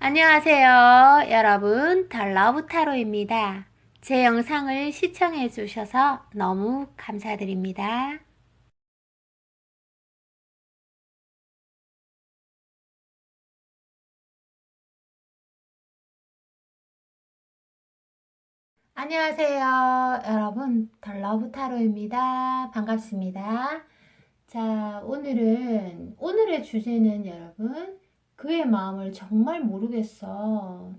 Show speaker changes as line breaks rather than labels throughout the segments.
안녕하세요, 여러분. 덜러브타로입니다. 제 영상을 시청해 주셔서 너무 감사드립니다. 안녕하세요, 여러분. 덜러브타로입니다. 반갑습니다. 자, 오늘의 주제는 여러분, 그의 마음을 정말 모르겠어.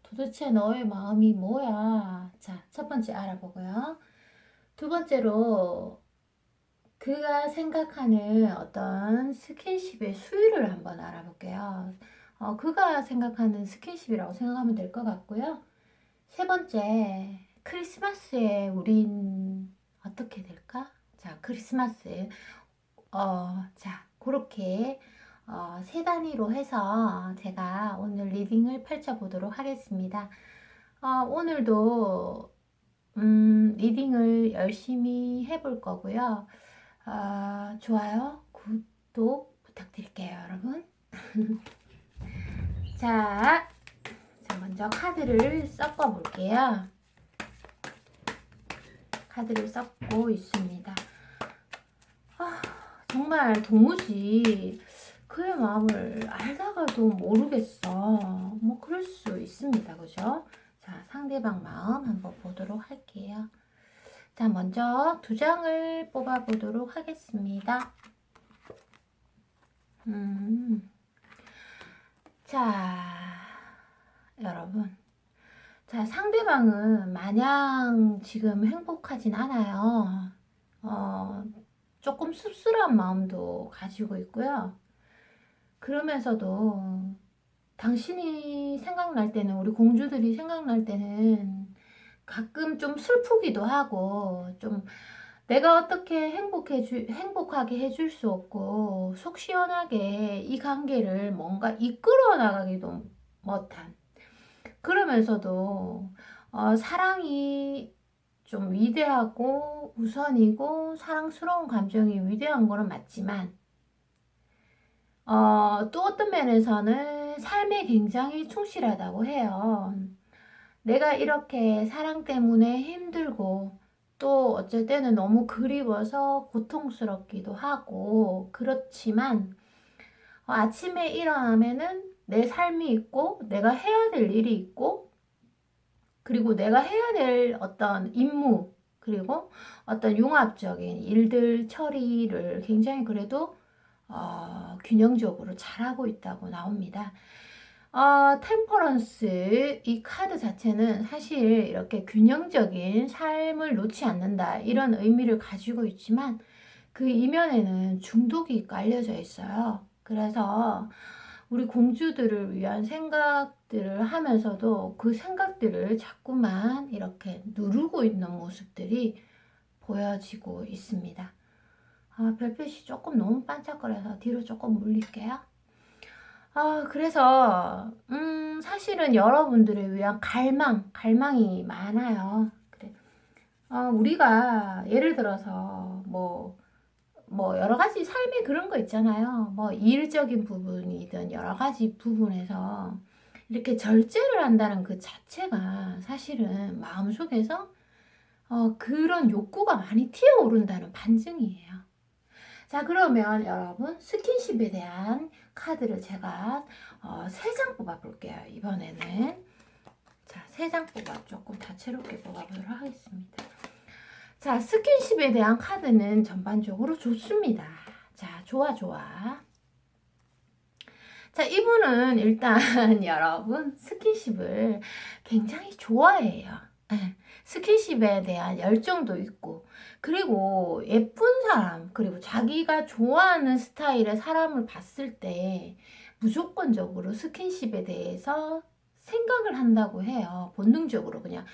도대체 너의 마음이 뭐야? 자, 첫 번째 알아보고요. 두 번째로, 그가 생각하는 어떤 스킨십의 수위를 한번 알아볼게요. 그가 생각하는 스킨십이라고 생각하면 될 것 같고요. 세 번째, 크리스마스에 우린 어떻게 될까? 자, 크리스마스. 자, 그렇게 세 단위로 해서 제가 오늘 리딩을 펼쳐보도록 하겠습니다. 오늘도 리딩을 열심히 해볼 거고요. 좋아요, 구독 부탁드릴게요, 여러분. 자, 먼저 카드를 섞어 볼게요. 카드를 섞고 있습니다. 정말 도무지 그의 마음을 알다가도 모르겠어. 뭐 그럴 수 있습니다. 그죠? 자, 상대방 마음 한번 보도록 할게요. 자, 먼저 두 장을 뽑아 보도록 하겠습니다. 자, 여러분. 자, 상대방은 마냥 지금 행복하진 않아요. 조금 씁쓸한 마음도 가지고 있고요. 그러면서도 당신이 생각날 때는, 우리 공주들이 생각날 때는 가끔 좀 슬프기도 하고, 좀 내가 어떻게 행복하게 해줄 수 없고, 속 시원하게 이 관계를 뭔가 이끌어 나가기도 못한, 그러면서도 사랑이 좀 위대하고 우선이고 사랑스러운 감정이 위대한 거는 맞지만, 또 어떤 면에서는 삶에 굉장히 충실하다고 해요. 내가 이렇게 사랑 때문에 힘들고 또 어쩔 때는 너무 그리워서 고통스럽기도 하고 그렇지만, 아침에 일어나면은 내 삶이 있고 내가 해야 될 일이 있고, 그리고 내가 해야 될 어떤 임무, 그리고 어떤 융합적인 일들 처리를 굉장히 그래도 균형적으로 잘하고 있다고 나옵니다. 템퍼런스 이 카드 자체는 사실 이렇게 균형적인 삶을 놓지 않는다 이런 의미를 가지고 있지만, 그 이면에는 중독이 깔려져 있어요. 그래서 우리 공주들을 위한 생각들을 하면서도 그 생각들을 자꾸만 이렇게 누르고 있는 모습들이 보여지고 있습니다. 별빛이 조금 너무 반짝거려서 뒤로 조금 물릴게요. 그래서 사실은 여러분들을 위한 갈망이 많아요. 그래. 우리가 예를 들어서 뭐 여러 가지 삶에 그런 거 있잖아요. 뭐 일적인 부분이든 여러 가지 부분에서 이렇게 절제를 한다는 그 자체가 사실은 마음속에서 그런 욕구가 많이 튀어오른다는 반증이에요. 자, 그러면 여러분 스킨십에 대한 카드를 제가 3장 뽑아 볼게요. 이번에는 자, 3장 뽑아 조금 다채롭게 뽑아보도록 하겠습니다. 자, 스킨십에 대한 카드는 전반적으로 좋습니다. 자, 좋아. 자, 이분은 일단 여러분 스킨십을 굉장히 좋아해요. 예, 스킨십에 대한 열정도 있고, 그리고 예쁜 사람, 그리고 자기가 좋아하는 스타일의 사람을 봤을 때 무조건적으로 스킨십에 대해서 생각을 한다고 해요. 본능적으로 그냥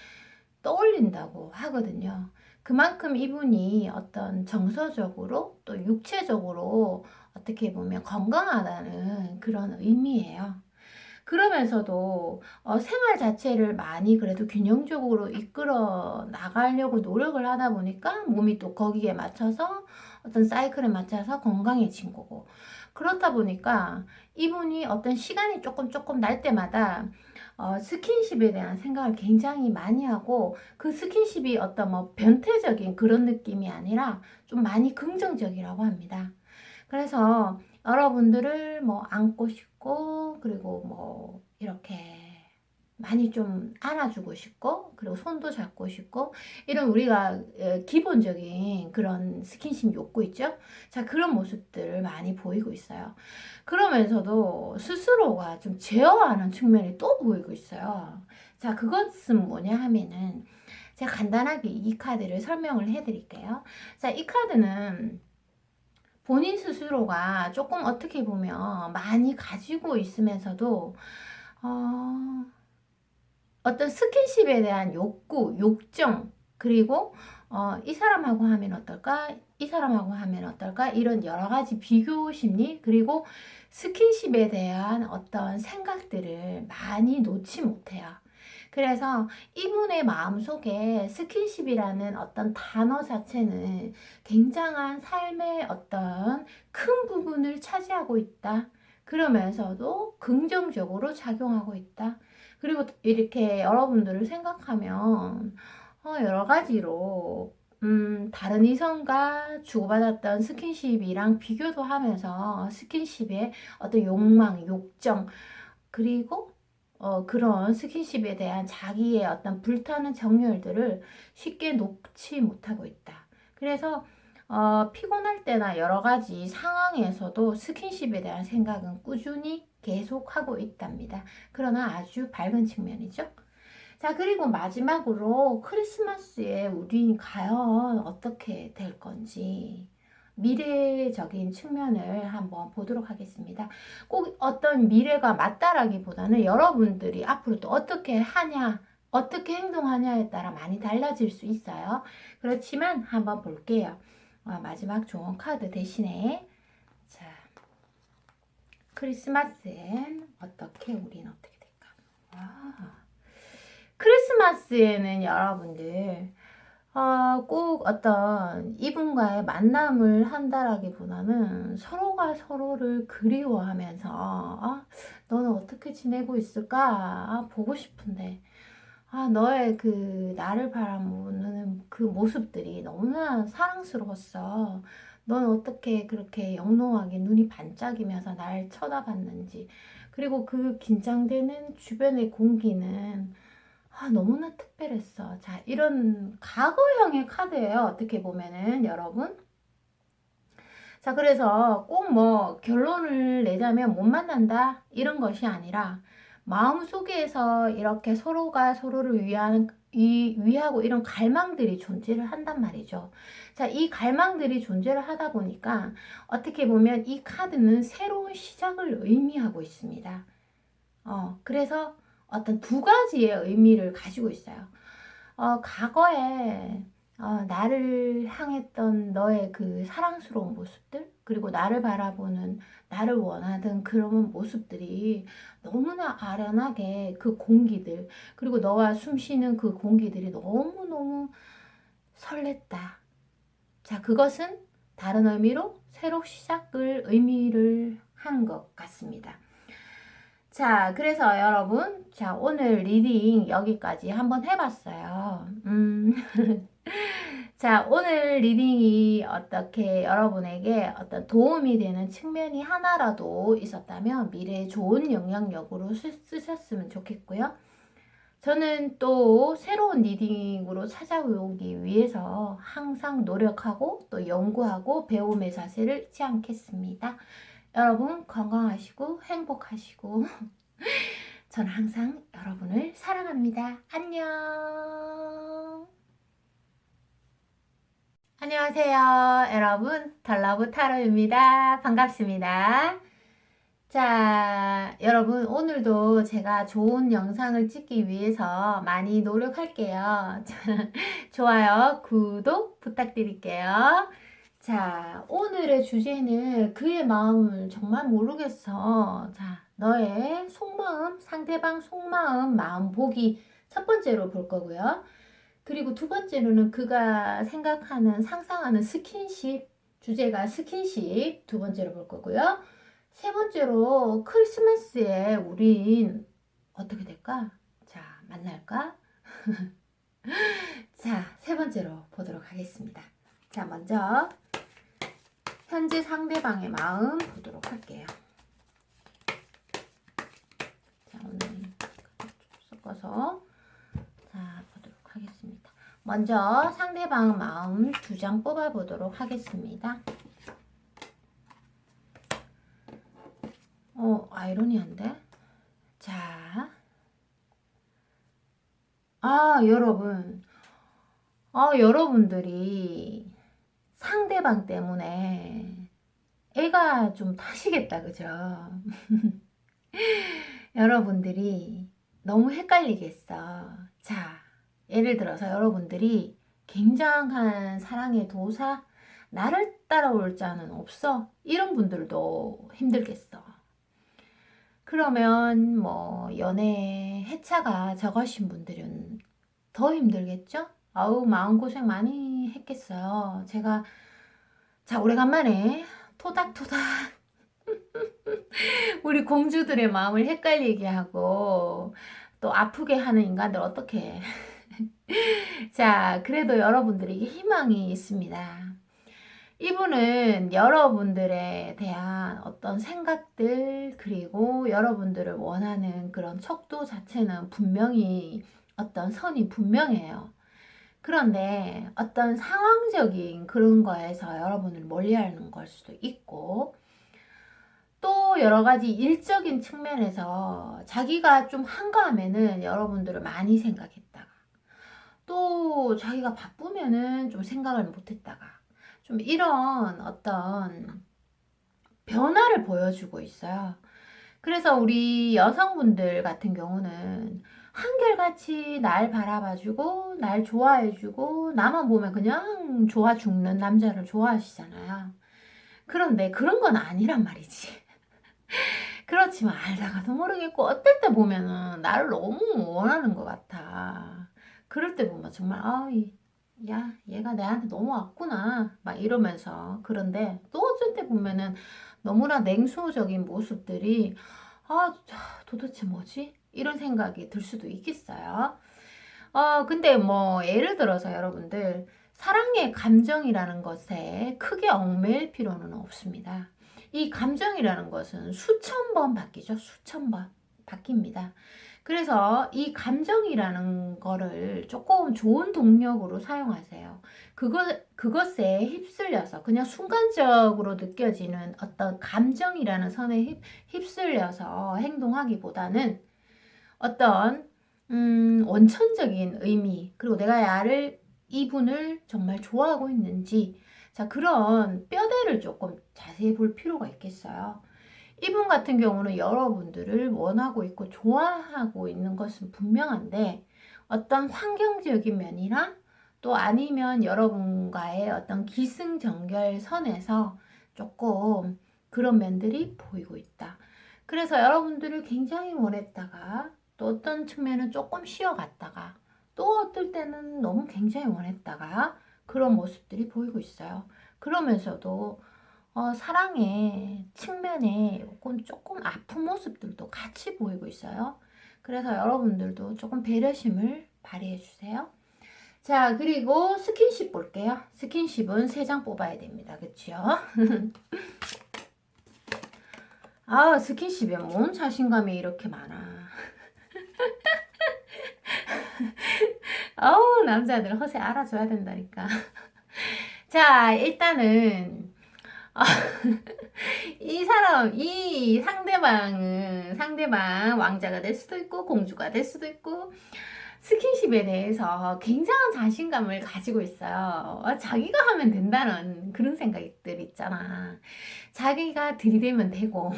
떠올린다고 하거든요. 그만큼 이분이 어떤 정서적으로 또 육체적으로 어떻게 보면 건강하다는 그런 의미예요. 그러면서도 생활 자체를 많이 그래도 균형적으로 이끌어 나가려고 노력을 하다 보니까 몸이 또 거기에 맞춰서 어떤 사이클에 맞춰서 건강해진 거고, 그렇다 보니까 이분이 어떤 시간이 조금 날 때마다 스킨십에 대한 생각을 굉장히 많이 하고, 그 스킨십이 어떤 뭐 변태적인 그런 느낌이 아니라 좀 많이 긍정적이라고 합니다. 그래서 여러분들을 뭐 안고 싶고, 그리고 뭐 이렇게 많이 좀 안아주고 싶고, 그리고 손도 잡고 싶고, 이런 우리가 기본적인 그런 스킨십 욕구 있죠? 자, 그런 모습들을 많이 보이고 있어요. 그러면서도 스스로가 좀 제어하는 측면이 또 보이고 있어요. 자, 그것은 뭐냐 하면은, 제가 간단하게 이 카드를 설명을 해드릴게요. 자, 이 카드는 본인 스스로가 조금 어떻게 보면 많이 가지고 있으면서도, 어, 어떤 스킨십에 대한 욕구, 욕정, 그리고 이 사람하고 하면 어떨까? 이 사람하고 하면 어떨까? 이런 여러 가지 비교 심리, 그리고 스킨십에 대한 어떤 생각들을 많이 놓지 못해요. 그래서 이분의 마음속에 스킨십이라는 어떤 단어 자체는 굉장한 삶의 어떤 큰 부분을 차지하고 있다. 그러면서도 긍정적으로 작용하고 있다. 그리고 이렇게 여러분들을 생각하면 여러 가지로 다른 이성과 주고받았던 스킨십이랑 비교도 하면서 스킨십의 어떤 욕망, 욕정, 그리고 그런 스킨십에 대한 자기의 어떤 불타는 정열들을 쉽게 놓지 못하고 있다. 그래서 피곤할 때나 여러 가지 상황에서도 스킨십에 대한 생각은 꾸준히 계속하고 있답니다. 그러나 아주 밝은 측면이죠. 자, 그리고 마지막으로 크리스마스에 우리 과연 어떻게 될 건지 미래적인 측면을 한번 보도록 하겠습니다. 꼭 어떤 미래가 맞다라기보다는 여러분들이 앞으로 또 어떻게 하냐, 어떻게 행동하냐에 따라 많이 달라질 수 있어요. 그렇지만 한번 볼게요. 마지막 좋은 카드 대신에, 자, 크리스마스엔 어떻게, 우리는 어떻게 될까? 크리스마스에는 여러분들 꼭 어떤 이분과의 만남을 한다라기보다는 서로가 서로를 그리워하면서 너는 어떻게 지내고 있을까? 보고 싶은데 너의 그 나를 바라보는 그 모습들이 너무나 사랑스러웠어. 넌 어떻게 그렇게 영롱하게 눈이 반짝이면서 날 쳐다봤는지. 그리고 그 긴장되는 주변의 공기는 너무나 특별했어. 자, 이런 과거형의 카드예요. 어떻게 보면은 여러분. 자, 그래서 꼭 뭐 결론을 내자면 못 만난다 이런 것이 아니라 마음속에서 이렇게 서로가 서로를 위하고 이런 갈망들이 존재를 한단 말이죠. 자, 이 갈망들이 존재를 하다 보니까 어떻게 보면 이 카드는 새로운 시작을 의미하고 있습니다. 그래서 어떤 두 가지의 의미를 가지고 있어요. 과거에 나를 향했던 너의 그 사랑스러운 모습들, 그리고 나를 바라보는, 나를 원하던 그런 모습들이 너무나 아련하게 그 공기들, 그리고 너와 숨 쉬는 그 공기들이 너무너무 설렜다. 자, 그것은 다른 의미로 새로 시작을 의미를 하는 것 같습니다. 자, 그래서 여러분, 자, 오늘 리딩 여기까지 한번 해봤어요. 자, 오늘 리딩이 어떻게 여러분에게 어떤 도움이 되는 측면이 하나라도 있었다면 미래에 좋은 영향력으로 쓰셨으면 좋겠고요. 저는 또 새로운 리딩으로 찾아오기 위해서 항상 노력하고 또 연구하고 배움의 자세를 잊지 않겠습니다. 여러분 건강하시고 행복하시고 저는 항상 여러분을 사랑합니다. 안녕. 안녕하세요. 여러분 달러브 타로입니다. 반갑습니다. 자, 여러분 오늘도 제가 좋은 영상을 찍기 위해서 많이 노력할게요. 좋아요, 구독 부탁드릴게요. 자, 오늘의 주제는 그의 마음을 정말 모르겠어. 자, 너의 속마음, 상대방 속마음, 마음 보기 첫 번째로 볼 거고요. 그리고 두 번째로는 그가 생각하는, 상상하는 스킨십, 주제가 스킨십 두 번째로 볼 거고요. 세 번째로 크리스마스에 우린 어떻게 될까? 자, 만날까? 자, 세 번째로 보도록 하겠습니다. 자, 먼저 현재 상대방의 마음 보도록 할게요. 자, 오늘 섞어서 자, 보도록 하겠습니다. 먼저 상대방 마음 2장 뽑아 보도록 하겠습니다. 아이러니한데? 자, 여러분. 여러분들이 상대방 때문에 애가 좀 타시겠다, 그죠? 여러분들이 너무 헷갈리겠어. 자, 예를 들어서 여러분들이 굉장한 사랑의 도사, 나를 따라올 자는 없어. 이런 분들도 힘들겠어. 그러면 뭐 연애 해차가 적으신 분들은 더 힘들겠죠? 아우, 마음고생 많이 했겠어요. 제가 자, 오래간만에 토닥토닥 우리 공주들의 마음을 헷갈리게 하고 또 아프게 하는 인간들 어떻게 자, 그래도 여러분들에게 희망이 있습니다. 이분은 여러분들에 대한 어떤 생각들, 그리고 여러분들을 원하는 그런 척도 자체는 분명히 어떤 선이 분명해요. 그런데 어떤 상황적인 그런 거에서 여러분을 멀리하는 걸 수도 있고, 또 여러 가지 일적인 측면에서 자기가 좀 한가하면은 여러분들을 많이 생각했다가, 또 자기가 바쁘면은 좀 생각을 못했다가, 좀 이런 어떤 변화를 보여주고 있어요. 그래서 우리 여성분들 같은 경우는 한결같이 날 바라봐주고 날 좋아해주고 나만 보면 그냥 좋아 죽는 남자를 좋아하시잖아요. 그런데 그런 건 아니란 말이지. 그렇지만 알다가도 모르겠고 어떨 때 보면은 나를 너무 원하는 것 같아. 그럴 때 보면 정말 야, 얘가 내한테 너무 왔구나 막 이러면서, 그런데 또 어쩔 때 보면은 너무나 냉소적인 모습들이 도대체 뭐지? 이런 생각이 들 수도 있겠어요. 근데 뭐 예를 들어서 여러분들 사랑의 감정이라는 것에 크게 얽매일 필요는 없습니다. 이 감정이라는 것은 수천 번 바뀌죠. 수천 번 바뀝니다. 그래서 이 감정이라는 거를 조금 좋은 동력으로 사용하세요. 그것에 휩쓸려서 그냥 순간적으로 느껴지는 어떤 감정이라는 선에 휩쓸려서 행동하기보다는 어떤 원천적인 의미, 그리고 내가 이분을 정말 좋아하고 있는지, 자, 그런 뼈대를 조금 자세히 볼 필요가 있겠어요. 이분 같은 경우는 여러분들을 원하고 있고 좋아하고 있는 것은 분명한데, 어떤 환경적인 면이나 또 아니면 여러분과의 어떤 기승전결선에서 조금 그런 면들이 보이고 있다. 그래서 여러분들을 굉장히 원했다가 또 어떤 측면은 조금 쉬어갔다가 또 어떨 때는 너무 굉장히 원했다가 그런 모습들이 보이고 있어요. 그러면서도 사랑의 측면에 조금 아픈 모습들도 같이 보이고 있어요. 그래서 여러분들도 조금 배려심을 발휘해 주세요. 자, 그리고 스킨십 볼게요. 스킨십은 3장 뽑아야 됩니다. 그쵸? 스킨십에 뭔 자신감이 이렇게 많아. 남자들 허세 알아줘야 된다니까. 자, 일단은 이 상대방 왕자가 될 수도 있고 공주가 될 수도 있고 스킨십에 대해서 굉장한 자신감을 가지고 있어요. 자기가 하면 된다는 그런 생각들 있잖아. 자기가 들이대면 되고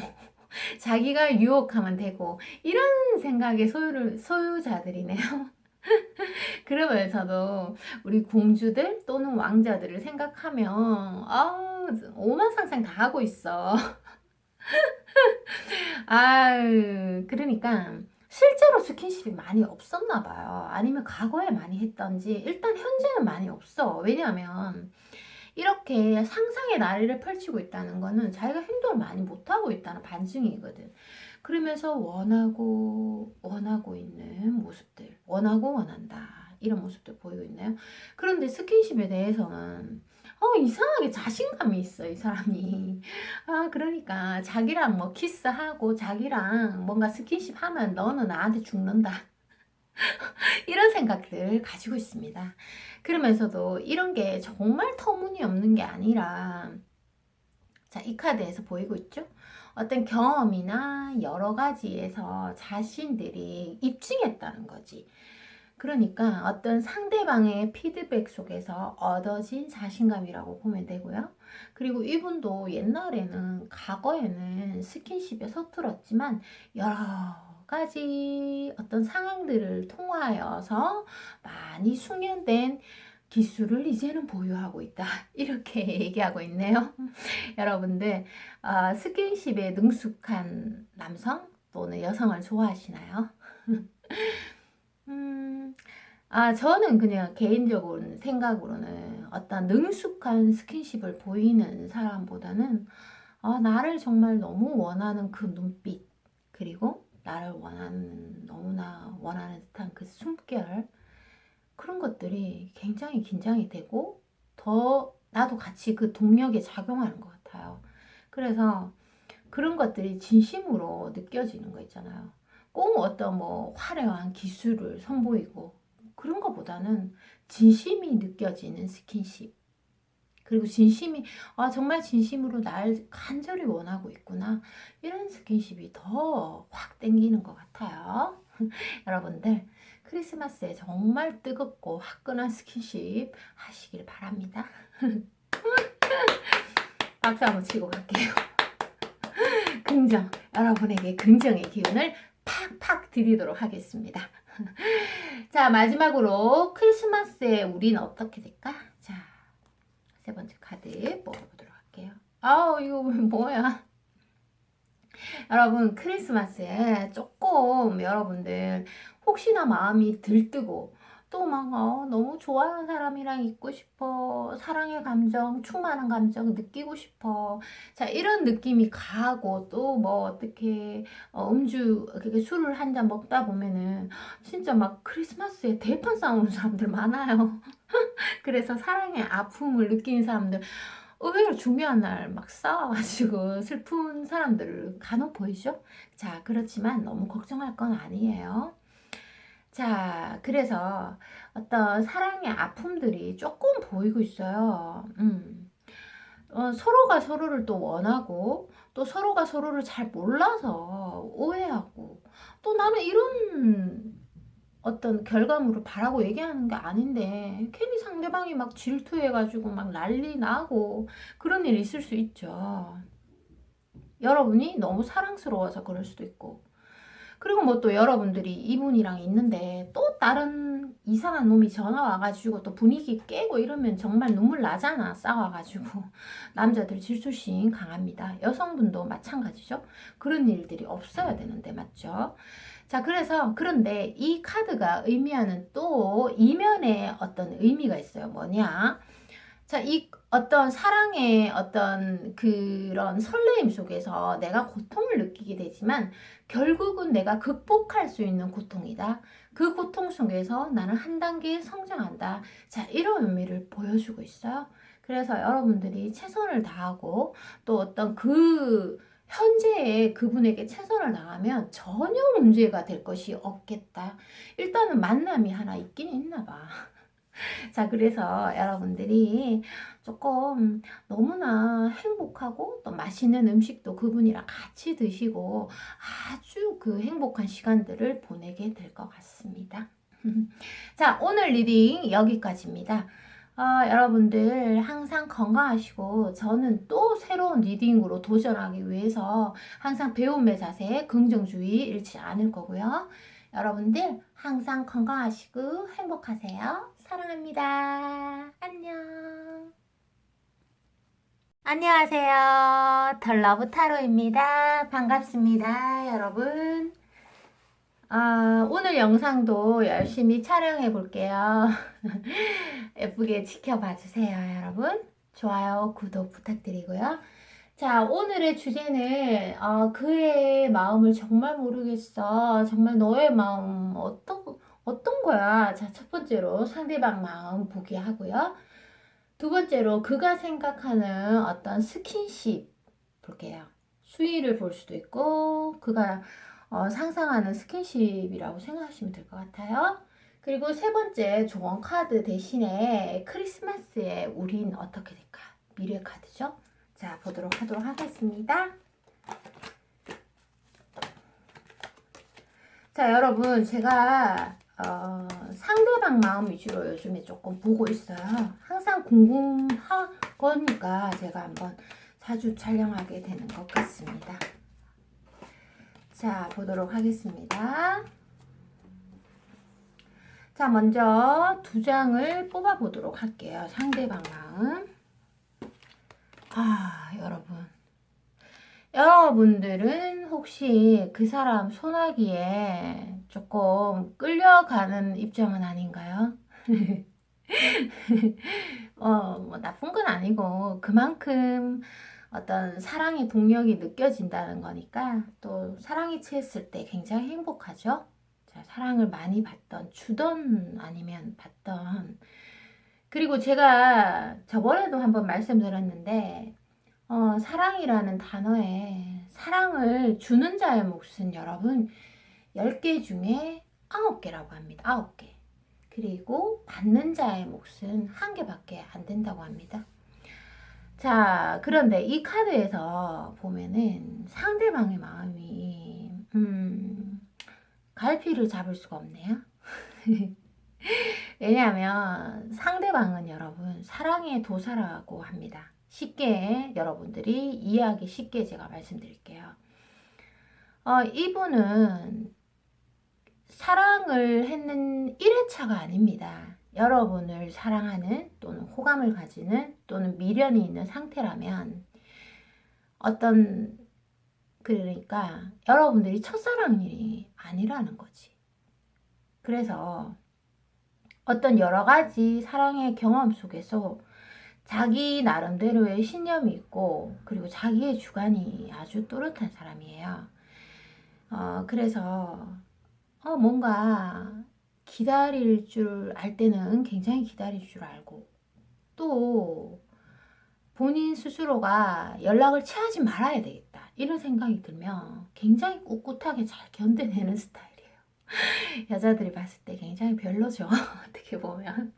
자기가 유혹하면 되고 이런 생각의 소유자들이네요. 그러면서도 우리 공주들 또는 왕자들을 생각하면 오만 상상 다 하고 있어. 그러니까 실제로 스킨십이 많이 없었나 봐요. 아니면 과거에 많이 했던지 일단 현재는 많이 없어. 왜냐하면 이렇게 상상의 나래를 펼치고 있다는 거는 자기가 행동을 많이 못하고 있다는 반증이거든. 그러면서 원하고 있는 모습들, 원한다. 이런 모습들 보이고 있나요? 그런데 스킨십에 대해서는 이상하게 자신감이 있어, 이 사람이. 그러니까 자기랑 뭐 키스하고 자기랑 뭔가 스킨십 하면 너는 나한테 죽는다. 이런 생각들 가지고 있습니다. 그러면서도 이런 게 정말 터무니없는 게 아니라, 자, 이 카드에서 보이고 있죠? 어떤 경험이나 여러 가지에서 자신들이 입증했다는 거지. 그러니까 어떤 상대방의 피드백 속에서 얻어진 자신감이라고 보면 되고요. 그리고 이분도 옛날에는, 과거에는 스킨십에 서툴었지만 여러 가지 어떤 상황들을 통하여서 많이 숙련된 기술을 이제는 보유하고 있다. 이렇게 얘기하고 있네요. 여러분들, 스킨십에 능숙한 남성 또는 여성을 좋아하시나요? 음, 저는 그냥 개인적으로 생각으로는 어떤 능숙한 스킨십을 보이는 사람보다는 나를 정말 너무 원하는 그 눈빛, 그리고 나를 너무나 원하는 듯한 그 숨결, 그런 것들이 굉장히 긴장이 되고 더 나도 같이 그 동력에 작용하는 것 같아요. 그래서 그런 것들이 진심으로 느껴지는 거 있잖아요. 꼭 어떤 뭐 화려한 기술을 선보이고 그런 것보다는 진심이 느껴지는 스킨십. 그리고 정말 진심으로 날 간절히 원하고 있구나. 이런 스킨십이 더 확 땡기는 것 같아요. 여러분들, 크리스마스에 정말 뜨겁고 화끈한 스킨십 하시길 바랍니다. 박수 한번 치고 갈게요. 여러분에게 긍정의 기운을 팍팍 드리도록 하겠습니다. 자, 마지막으로 크리스마스에 우린 어떻게 될까? 자, 세 번째 카드 뽑아보도록 할게요. 이거 뭐야? 여러분, 크리스마스에 조금 여러분들 혹시나 마음이 들뜨고 또 막 너무 좋아하는 사람이랑 있고 싶어, 사랑의 감정, 충만한 감정 느끼고 싶어, 자, 이런 느낌이 가고 또 뭐 어떻게 그렇게 술을 한 잔 먹다 보면은 진짜 막 크리스마스에 대판 싸우는 사람들 많아요. 그래서 사랑의 아픔을 느끼는 사람들 의외로 중요한 날 막 싸워가지고 슬픈 사람들 간혹 보이죠? 자, 그렇지만 너무 걱정할 건 아니에요. 자, 그래서 어떤 사랑의 아픔들이 조금 보이고 있어요. 서로가 서로를 또 원하고, 또 서로가 서로를 잘 몰라서 오해하고, 또 나는 이런 어떤 결과물을 바라고 얘기하는 게 아닌데, 괜히 상대방이 막 질투해가지고 막 난리 나고, 그런 일 있을 수 있죠. 여러분이 너무 사랑스러워서 그럴 수도 있고, 그리고 뭐 또 여러분들이 이분이랑 있는데 또 다른 이상한 놈이 전화 와가지고 또 분위기 깨고 이러면 정말 눈물 나잖아. 싸워가지고. 남자들 질투심 강합니다. 여성분도 마찬가지죠. 그런 일들이 없어야 되는데, 맞죠? 자, 그런데 이 카드가 의미하는 또 이면에 어떤 의미가 있어요. 뭐냐? 자, 이 어떤 사랑의 어떤 그런 설레임 속에서 내가 고통을 느끼게 되지만 결국은 내가 극복할 수 있는 고통이다. 그 고통 속에서 나는 한 단계 성장한다. 자, 이런 의미를 보여주고 있어요. 그래서 여러분들이 최선을 다하고 또 어떤 그 현재의 그분에게 최선을 다하면 전혀 문제가 될 것이 없겠다. 일단은 만남이 하나 있긴 있나 봐. 자, 그래서 여러분들이 조금 너무나 행복하고 또 맛있는 음식도 그분이랑 같이 드시고 아주 그 행복한 시간들을 보내게 될 것 같습니다. 자, 오늘 리딩 여기까지입니다. 여러분들 항상 건강하시고 저는 또 새로운 리딩으로 도전하기 위해서 항상 배움의 자세, 긍정주의 잃지 않을 거고요. 여러분들 항상 건강하시고 행복하세요. 사랑합니다. 안녕. 안녕하세요. 덜러브 타로입니다. 반갑습니다, 여러분. 오늘 영상도 열심히 촬영해 볼게요. 예쁘게 지켜봐 주세요, 여러분. 좋아요, 구독 부탁드리고요. 자, 오늘의 주제는 그의 마음을 정말 모르겠어. 정말 너의 마음 어떤 거야? 자, 첫 번째로 상대방 마음 보기 하고요. 두 번째로 그가 생각하는 어떤 스킨십 볼게요. 수위를 볼 수도 있고 그가 상상하는 스킨십이라고 생각하시면 될 것 같아요. 그리고 세 번째 조언 카드 대신에 크리스마스에 우린 어떻게 될까? 미래 카드죠. 자, 보도록 하겠습니다. 자, 여러분, 제가 상대방 마음 위주로 요즘에 조금 보고 있어요. 항상 궁금하거니까 제가 한번 자주 촬영하게 되는 것 같습니다. 자, 보도록 하겠습니다. 자, 먼저 두 장을 뽑아 보도록 할게요. 상대방 마음. 여러분들은 혹시 그 사람 손아귀에 조금 끌려가는 입장은 아닌가요? 뭐 나쁜 건 아니고 그만큼 어떤 사랑의 동력이 느껴진다는 거니까 또 사랑에 취했을 때 굉장히 행복하죠. 자, 사랑을 많이 받던 주던 아니면 받던 그리고 제가 저번에도 한번 말씀드렸는데 사랑이라는 단어에 사랑을 주는 자의 몫은 여러분 10개 중에 9개라고 합니다. 9개. 그리고 받는 자의 몫은 1개밖에 안 된다고 합니다. 자, 그런데 이 카드에서 보면은 상대방의 마음이 갈피를 잡을 수가 없네요. 왜냐하면 상대방은 여러분 사랑의 도사라고 합니다. 쉽게 여러분들이 이해하기 쉽게 제가 말씀드릴게요. 이분은 사랑을 했는 1회차가 아닙니다. 여러분을 사랑하는 또는 호감을 가지는 또는 미련이 있는 상태라면 그러니까 여러분들이 첫사랑이 아니라는 거지. 그래서 어떤 여러 가지 사랑의 경험 속에서 자기 나름대로의 신념이 있고 그리고 자기의 주관이 아주 또렷한 사람이에요. 그래서 뭔가 기다릴 줄 알 때는 굉장히 기다릴 줄 알고 또 본인 스스로가 연락을 취하지 말아야 되겠다 이런 생각이 들면 굉장히 꿋꿋하게 잘 견뎌내는 스타일이에요. 여자들이 봤을 때 굉장히 별로죠. 어떻게 보면.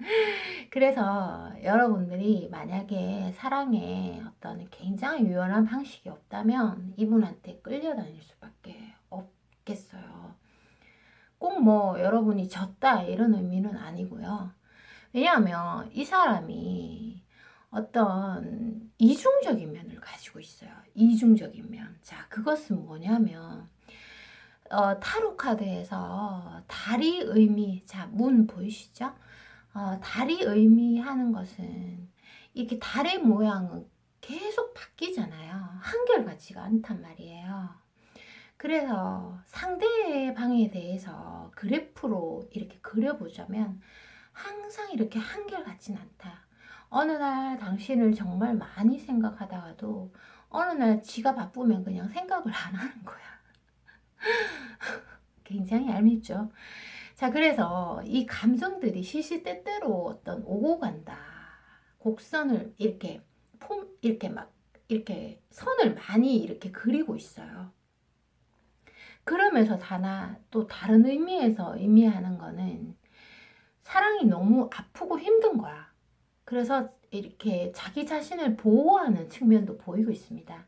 그래서 여러분들이 만약에 사랑에 어떤 굉장히 유연한 방식이 없다면 이분한테 끌려다닐 수밖에 없겠어요. 꼭 뭐 여러분이 졌다 이런 의미는 아니고요. 왜냐하면 이 사람이 어떤 이중적인 면을 가지고 있어요. 이중적인 면. 자, 그것은 뭐냐면 타로 카드에서 달이 자, 문 보이시죠? 달이 의미하는 것은 이렇게 달의 모양은 계속 바뀌잖아요. 한결같지가 않단 말이에요. 그래서 상대방에 대해서 그래프로 이렇게 그려보자면 항상 이렇게 한결같진 않다. 어느 날 당신을 정말 많이 생각하다가도 어느 날 지가 바쁘면 그냥 생각을 안 하는 거야. 굉장히 얄밉죠. 자, 그래서 이 감정들이 시시때때로 어떤 오고 간다. 곡선을 이렇게 선을 많이 이렇게 그리고 있어요. 그러면서 또 다른 의미에서 의미하는 거는 사랑이 너무 아프고 힘든 거야. 그래서 이렇게 자기 자신을 보호하는 측면도 보이고 있습니다.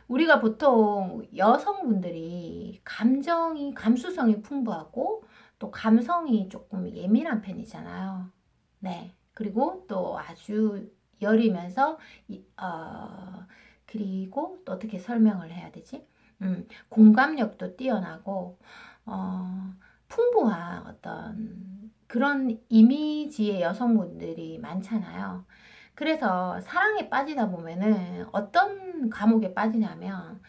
우리가 보통 여성분들이 감수성이 풍부하고 또 감성이 조금 예민한 편이잖아요. 네. 그리고 또 아주 여리면서, 그리고 또 어떻게 설명을 해야 되지? 공감력도 뛰어나고, 풍부한 어떤 그런 이미지의 여성분들이 많잖아요. 그래서 사랑에 빠지다 보면은 어떤 감옥에 빠지냐면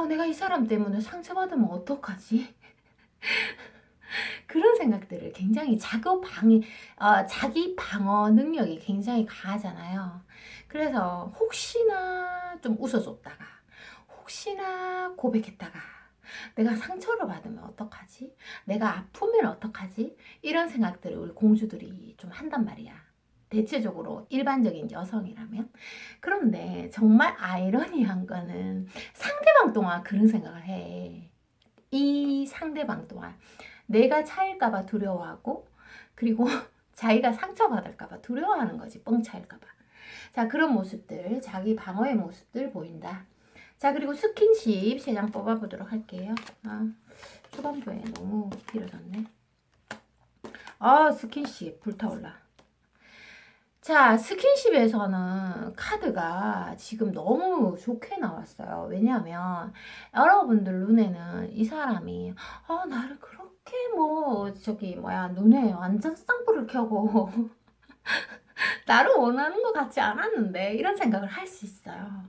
내가 이 사람 때문에 상처받으면 어떡하지? 그런 생각들을 굉장히 자기 방어 능력이 굉장히 강하잖아요. 그래서 혹시나 좀 웃어줬다가, 혹시나 고백했다가, 내가 상처를 받으면 어떡하지? 내가 아프면 어떡하지? 이런 생각들을 우리 공주들이 좀 한단 말이야. 대체적으로 일반적인 여성이라면. 그런데 정말 아이러니한 거는 상대방 또한 그런 생각을 해. 이 상대방 또한 내가 차일까봐 두려워하고, 그리고 자기가 상처받을까봐 두려워하는 거지. 뻥 차일까봐. 자, 그런 모습들, 자기 방어의 모습들 보인다. 자, 그리고 스킨십 3장 뽑아보도록 할게요. 초반부에 너무 길어졌네. 스킨십 불타올라. 자, 스킨십에서는 카드가 지금 너무 좋게 나왔어요. 왜냐하면 여러분들 눈에는 이 사람이 나를 그렇게 눈에 완전 쌍불을 켜고 나를 원하는 것 같지 않았는데 이런 생각을 할 수 있어요.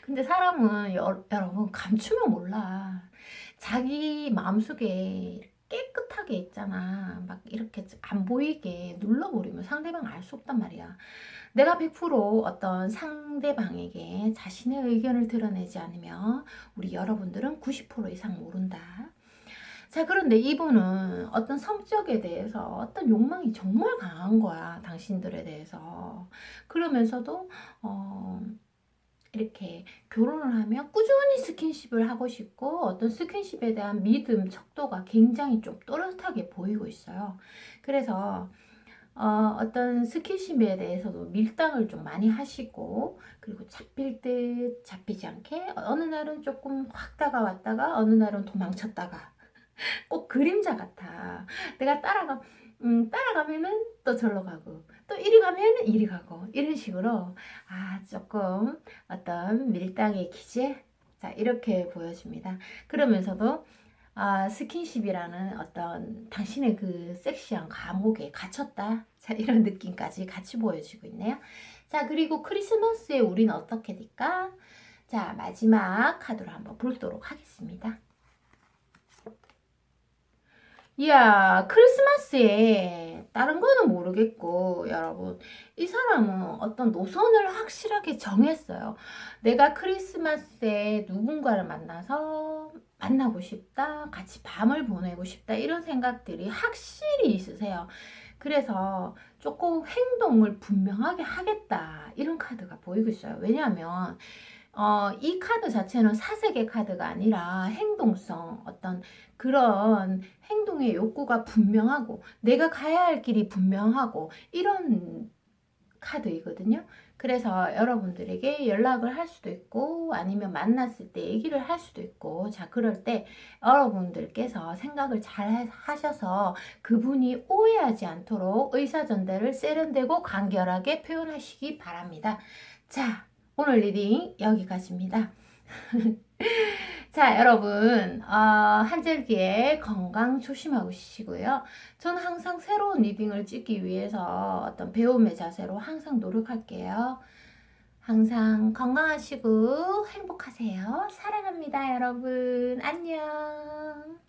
근데 사람은 여러분 감추면 몰라. 자기 마음속에 깨끗하게 있잖아. 막 이렇게 안 보이게 눌러버리면 상대방 알 수 없단 말이야. 내가 100% 어떤 상대방에게 자신의 의견을 드러내지 않으면 우리 여러분들은 90% 이상 모른다. 자, 그런데 이분은 어떤 성적에 대해서 어떤 욕망이 정말 강한 거야. 당신들에 대해서. 그러면서도 이렇게 결혼을 하면 꾸준히 스킨십을 하고 싶고 어떤 스킨십에 대한 믿음, 척도가 굉장히 좀 또렷하게 보이고 있어요. 그래서 어떤 스킨십에 대해서도 밀당을 좀 많이 하시고, 그리고 잡힐 듯 잡히지 않게 어느 날은 조금 확 다가왔다가 어느 날은 도망쳤다가 꼭 그림자 같아. 내가 따라가면은 또 절로 가고, 또 이리 가면은 이리 가고, 이런 식으로, 조금 어떤 밀당의 기제? 자, 이렇게 보여집니다. 그러면서도, 스킨십이라는 어떤 당신의 그 섹시한 감옥에 갇혔다. 자, 이런 느낌까지 같이 보여지고 있네요. 자, 그리고 크리스마스에 우린 어떻게 될까? 자, 마지막 카드로 한번 보도록 하겠습니다. 이야, 크리스마스에 다른 거는 모르겠고, 여러분, 이 사람은 어떤 노선을 확실하게 정했어요. 내가 크리스마스에 누군가를 만나서 만나고 싶다, 같이 밤을 보내고 싶다, 이런 생각들이 확실히 있으세요. 그래서 조금 행동을 분명하게 하겠다, 이런 카드가 보이고 있어요. 왜냐하면 이 카드 자체는 사색의 카드가 아니라 행동성, 어떤 그런 행동의 욕구가 분명하고 내가 가야 할 길이 분명하고 이런 카드이거든요. 그래서 여러분들에게 연락을 할 수도 있고 아니면 만났을 때 얘기를 할 수도 있고, 자, 그럴 때 여러분들께서 생각을 잘 하셔서 그분이 오해하지 않도록 의사전달을 세련되고 간결하게 표현하시기 바랍니다. 자, 오늘 리딩 여기까지입니다. 자, 여러분, 한절기에 건강 조심하시고요. 저는 항상 새로운 리딩을 찍기 위해서 어떤 배움의 자세로 항상 노력할게요. 항상 건강하시고 행복하세요. 사랑합니다, 여러분. 안녕.